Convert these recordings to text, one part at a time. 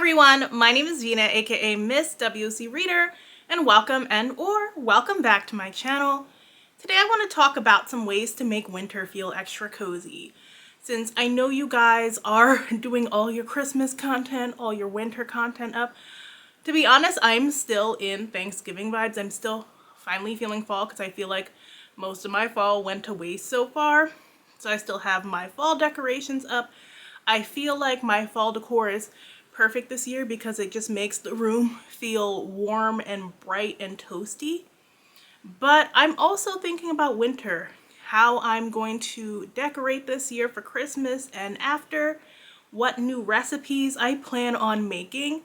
everyone, my name is Vina, aka Miss WOCReader, and welcome back to my channel. Today I want to talk about some ways to make winter feel extra cozy. Since I know you guys are doing all your Christmas content, all your winter content up, to be honest, I'm still in Thanksgiving vibes. I'm still finally feeling fall because I feel like most of my fall went to waste so far. So I still have my fall decorations up. I feel like my fall decor is perfect this year because it just makes the room feel warm and bright and toasty. But I'm also thinking about winter, how I'm going to decorate this year for Christmas and after, what new recipes I plan on making,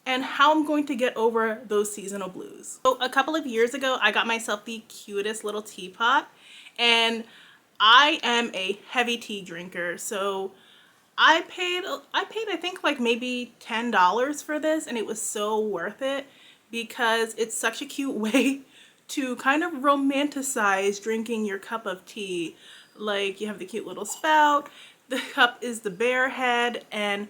and how I'm going to get over those seasonal blues. So a couple of years ago, I got myself the cutest little teapot, and I am a heavy tea drinker, so I paid I think like maybe $10 for this, and it was so worth it because it's such a cute way to kind of romanticize drinking your cup of tea. Like, you have the cute little spout, the cup is the bear head, and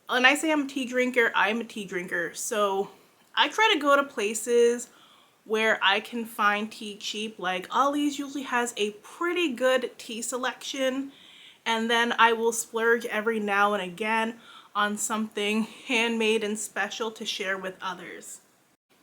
when I say I'm a tea drinker, I'm a tea drinker. So I try to go to places where I can find tea cheap. Like Ollie's usually has a pretty good tea selection. And then I will splurge every now and again on something handmade and special to share with others.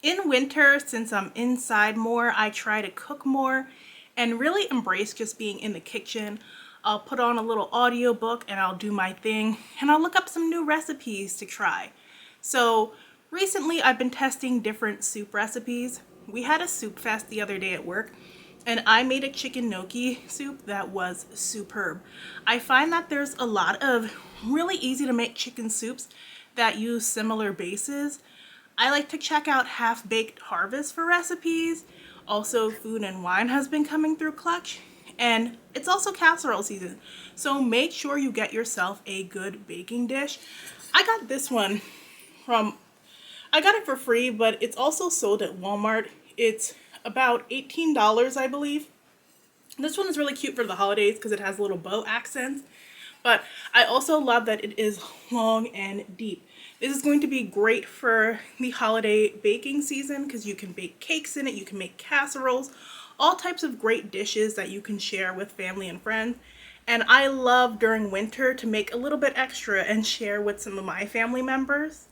In winter, since I'm inside more, I try to cook more and really embrace just being in the kitchen. I'll put on a little audiobook and I'll do my thing, and I'll look up some new recipes to try. So recently I've been testing different soup recipes. We had a soup fest the other day at work, and I made a chicken gnocchi soup that was superb. I find that there's a lot of really easy to make chicken soups that use similar bases. I like to check out Half Baked Harvest for recipes. Also, Food and Wine has been coming through clutch, and it's also casserole season. So make sure you get yourself a good baking dish. I got this one I got it for free, but it's also sold at Walmart. It's about $18, I believe. This one is really cute for the holidays because it has little bow accents, but I also love that it is long and deep. This is going to be great for the holiday baking season because you can bake cakes in it, you can make casseroles, all types of great dishes that you can share with family and friends. And I love during winter to make a little bit extra and share with some of my family members.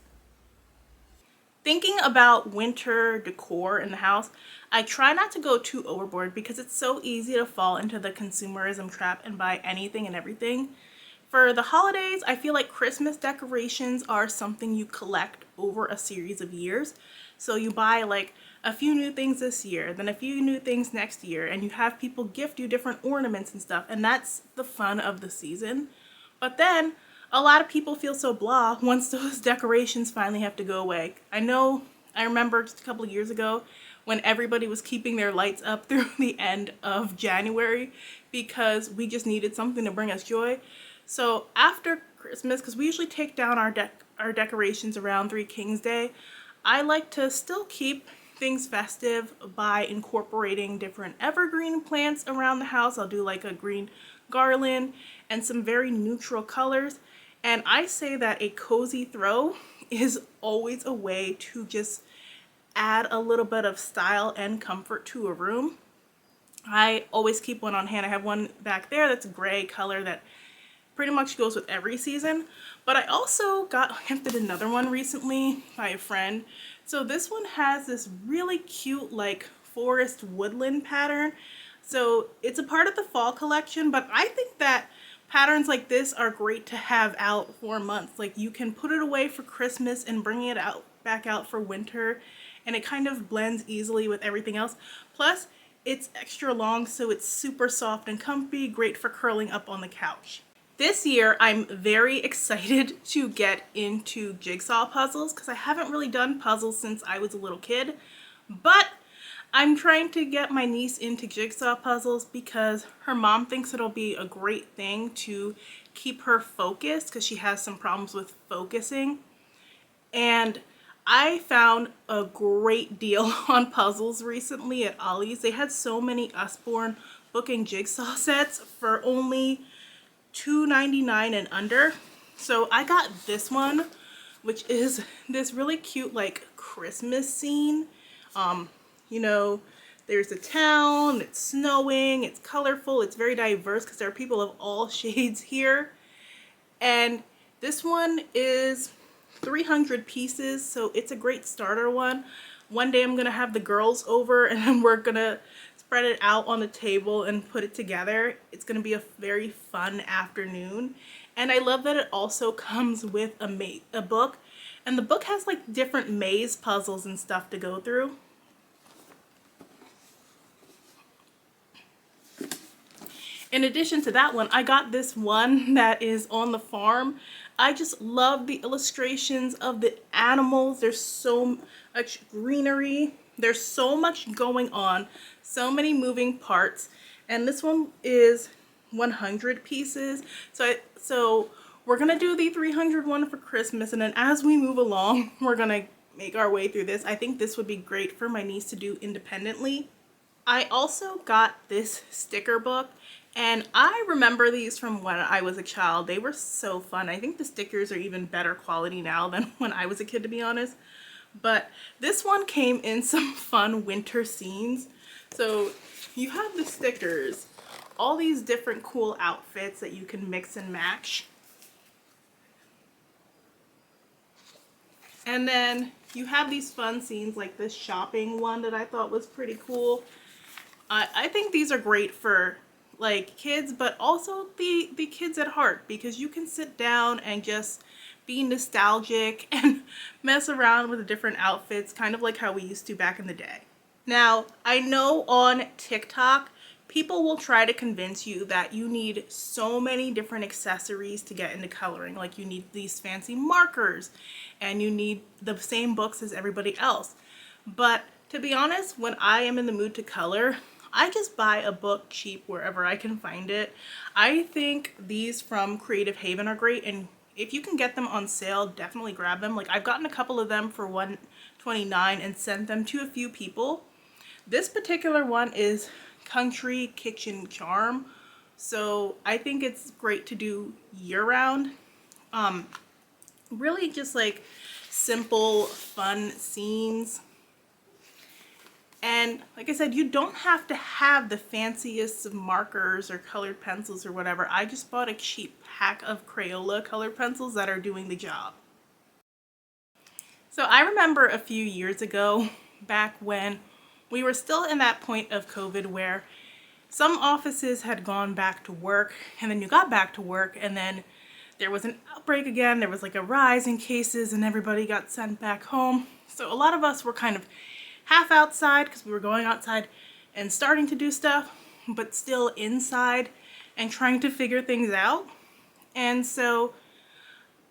Thinking about winter decor in the house, I try not to go too overboard because it's so easy to fall into the consumerism trap and buy anything and everything. For the holidays, I feel like Christmas decorations are something you collect over a series of years. So you buy like a few new things this year, then a few new things next year, and you have people gift you different ornaments and stuff, and that's the fun of the season. But then a lot of people feel so blah once those decorations finally have to go away. I remember just a couple of years ago when everybody was keeping their lights up through the end of January because we just needed something to bring us joy. So after Christmas, because we usually take down our decorations around Three Kings Day, I like to still keep things festive by incorporating different evergreen plants around the house. I'll do like a green garland and some very neutral colors. And I say that a cozy throw is always a way to just add a little bit of style and comfort to a room. I always keep one on hand. I have one back there that's a gray color that pretty much goes with every season. But I also got gifted another one recently by a friend. So this one has this really cute like forest woodland pattern. So it's a part of the fall collection, but I think that patterns like this are great to have out for months. Like, you can put it away for Christmas and bring it back out for winter, and it kind of blends easily with everything else. Plus, it's extra long, so it's super soft and comfy, great for curling up on the couch. This year, I'm very excited to get into jigsaw puzzles because I haven't really done puzzles since I was a little kid, but I'm trying to get my niece into jigsaw puzzles because her mom thinks it'll be a great thing to keep her focused because she has some problems with focusing. And I found a great deal on puzzles recently at Ollie's. They had so many Usborne book and jigsaw sets for only $2.99 and under. So I got this one which is this really cute like Christmas scene. You know, there's a town, it's snowing, it's colorful, it's very diverse because there are people of all shades here. And this one is 300 pieces, so it's a great starter one. One day I'm gonna have the girls over and then we're gonna spread it out on the table and put it together. It's gonna be a very fun afternoon. And I love that it also comes with a book. And the book has like different maze puzzles and stuff to go through. In addition to that one, I got this one that is on the farm. I just love the illustrations of the animals. There's so much greenery. There's so much going on, so many moving parts. And this one is 100 pieces. So we're gonna do the 300 one for Christmas, and then as we move along, we're gonna make our way through this. I think this would be great for my niece to do independently. I also got this sticker book, and I remember these from when I was a child. They were so fun. I think the stickers are even better quality now than when I was a kid, to be honest. But this one came in some fun winter scenes. So you have the stickers, all these different cool outfits that you can mix and match. And then you have these fun scenes like this shopping one that I thought was pretty cool. I think these are great for like kids, but also the kids at heart, because you can sit down and just be nostalgic and mess around with the different outfits, kind of like how we used to back in the day. Now, I know on TikTok, people will try to convince you that you need so many different accessories to get into coloring. Like you need these fancy markers and you need the same books as everybody else. But to be honest, when I am in the mood to color, I just buy a book cheap wherever I can find it. I think these from Creative Haven are great, and if you can get them on sale, definitely grab them. Like I've gotten a couple of them for $1.29 and sent them to a few people. This particular one is Country Kitchen Charm, so I think it's great to do year-round. Really just like simple, fun scenes. And like I said, you don't have to have the fanciest of markers or colored pencils or whatever. I just bought a cheap pack of Crayola colored pencils that are doing the job. So I remember a few years ago, back when we were still in that point of COVID where some offices had gone back to work, and then you got back to work, and then there was an outbreak again. There was like a rise in cases and everybody got sent back home. So a lot of us were kind of half outside because we were going outside and starting to do stuff, but still inside and trying to figure things out. And so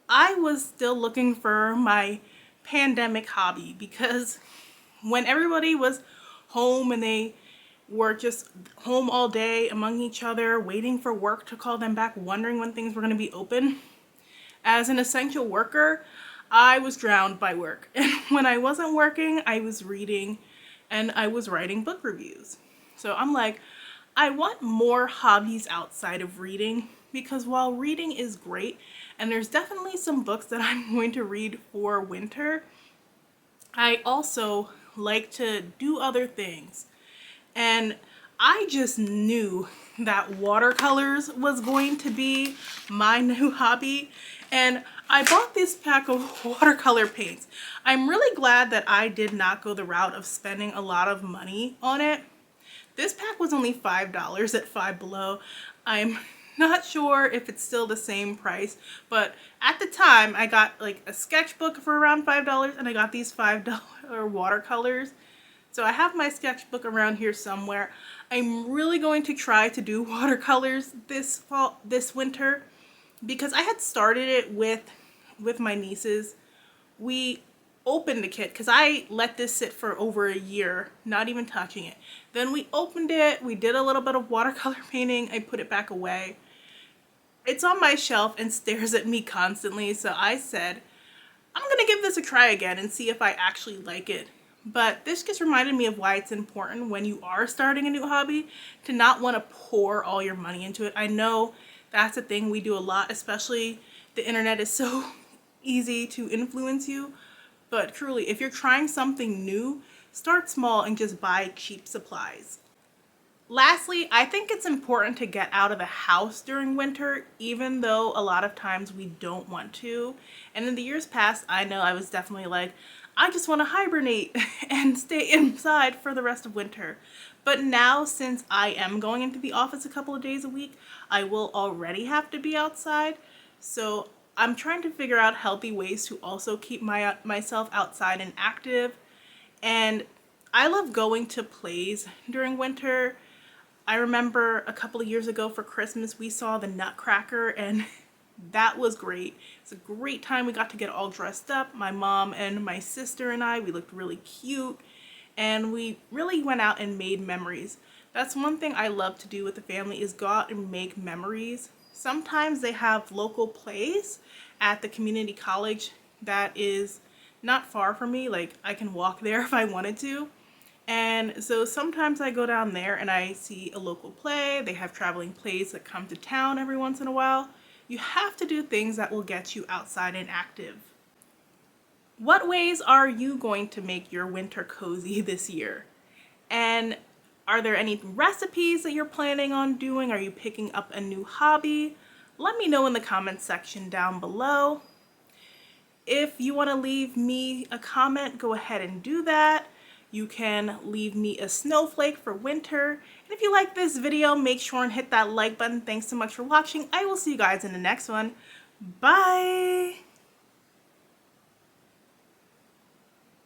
I was still looking for my pandemic hobby, because when everybody was home and they were just home all day among each other, waiting for work to call them back, wondering when things were going to be open, as an essential worker, I was drowned by work. And when I wasn't working, I was reading and I was writing book reviews. So I'm like, I want more hobbies outside of reading, because while reading is great, and there's definitely some books that I'm going to read for winter, I also like to do other things. And I just knew that watercolors was going to be my new hobby, and I bought this pack of watercolor paints. I'm really glad that I did not go the route of spending a lot of money on it. This pack was only $5 at Five Below. I'm not sure if it's still the same price, but at the time I got like a sketchbook for around $5, and I got these $5 watercolors. So I have my sketchbook around here somewhere. I'm really going to try to do watercolors this winter, because I had started it with my nieces. We opened the kit because I let this sit for over a year, not even touching it. Then we opened it, we did a little bit of watercolor painting, I put it back away. It's on my shelf and stares at me constantly, so I said, I'm gonna give this a try again and see if I actually like it. But this just reminded me of why it's important when you are starting a new hobby to not want to pour all your money into it. I know that's a thing we do a lot, especially the internet is so easy to influence you. But truly, if you're trying something new, start small and just buy cheap supplies. Lastly, I think it's important to get out of the house during winter, even though a lot of times we don't want to. And in the years past, I know I was definitely like, I just want to hibernate and stay inside for the rest of winter. But now, since I am going into the office a couple of days a week, I will already have to be outside. So I'm trying to figure out healthy ways to also keep myself outside and active. And I love going to plays during winter. I remember a couple of years ago for Christmas, we saw the Nutcracker, and that was great. It's a great time. We got to get all dressed up. My mom and my sister and I, we looked really cute, and we really went out and made memories. That's one thing I love to do with the family, is go out and make memories. Sometimes they have local plays at the community college that is not far from me. Like, I can walk there if I wanted to. And so sometimes I go down there and I see a local play. They have traveling plays that come to town every once in a while. You have to do things that will get you outside and active. What ways are you going to make your winter cozy this year? And are there any recipes that you're planning on doing? Are you picking up a new hobby? Let me know in the comments section down below. If you want to leave me a comment, go ahead and do that. You can leave me a snowflake for winter. And if you like this video, make sure and hit that like button. Thanks so much for watching. I will see you guys in the next one. Bye!